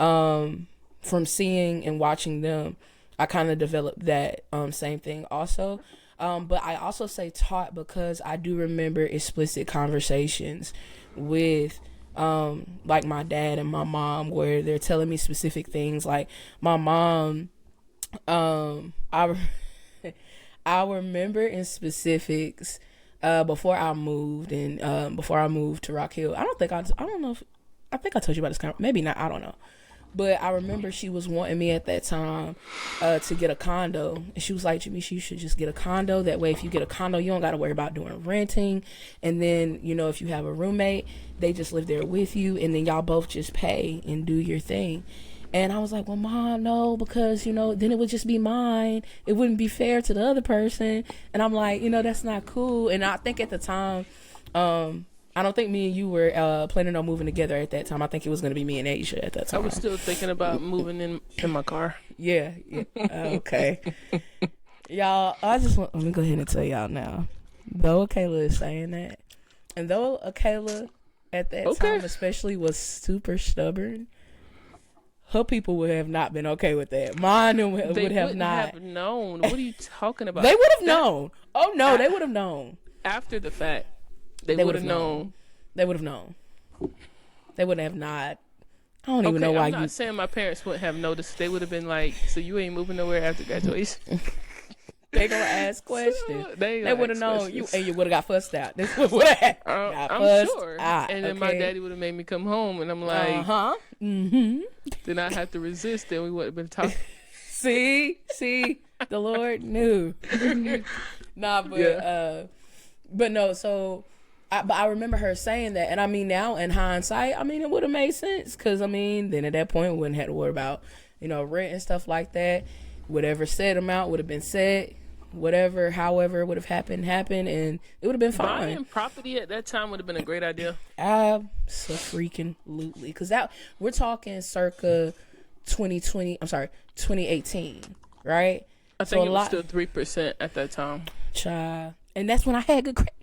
From seeing and watching them, I kind of developed that same thing also. But I also say taught because I do remember explicit conversations with like my dad and my mom where they're telling me specific things. Like my mom, I I remember in specifics before I moved and before I moved to Rock Hill. I don't know if I think I told you about this. Maybe not. I don't know. But I remember she was wanting me at that time to get a condo. And she was like, Jamisha, you should just get a condo. That way, if you get a condo, you don't got to worry about doing renting. And then, you know, if you have a roommate, they just live there with you. And then y'all both just pay and do your thing. And I was like, well, Mom, no, because, you know, then it would just be mine. It wouldn't be fair to the other person. And I'm like, you know, that's not cool. And I think at the time, I don't think me and you were planning on moving together at that time. I think it was going to be me and Asia at that time. I was still thinking about moving in my car. Yeah. Okay. Y'all, let me go ahead and tell y'all now. Though Kayla is saying that, and though Kayla at that time especially was super stubborn, her people would have not been okay with that. Mine would have not. Have known. What are you talking about? They would have known. Oh, no, they would have known. After the fact. They would have known. They would have known. They would have not. I don't even know why I'm not saying my parents wouldn't have noticed. They would have been like, so you ain't moving nowhere after graduation? They gonna ask questions. They would have known you, and you would have got fussed out. This would have I'm sure. And then my daddy would have made me come home, and I'm like, Then I had to resist, and we would have been talking. See, the Lord knew. But no. So, but I remember her saying that, and I mean now in hindsight, I mean it would have made sense because I mean then at that point we wouldn't have to worry about rent and stuff like that. Whatever said amount would have been set. Whatever, however, would have happened, and it would have been fine. Buying property at that time would have been a great idea. Absolutely, because that we're talking circa 2018, right? I think it was still 3% at that time. Child, and that's when I had good credit.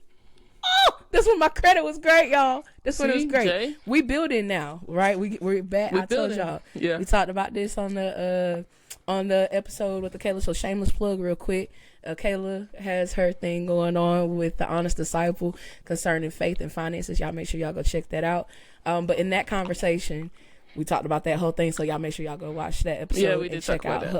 Oh, that's when my credit was great, y'all. That's when it was great. Jay? We building now, right? We're back. I told y'all. Yeah, we talked about this on the episode with the Kayla. So shameless plug, real quick. Kayla has her thing going on with the Honest Disciple concerning faith and finances. Y'all make sure y'all go check that out. But in that conversation, we talked about that whole thing. So y'all make sure y'all go watch that episode. Yeah, we did and check talk about out that.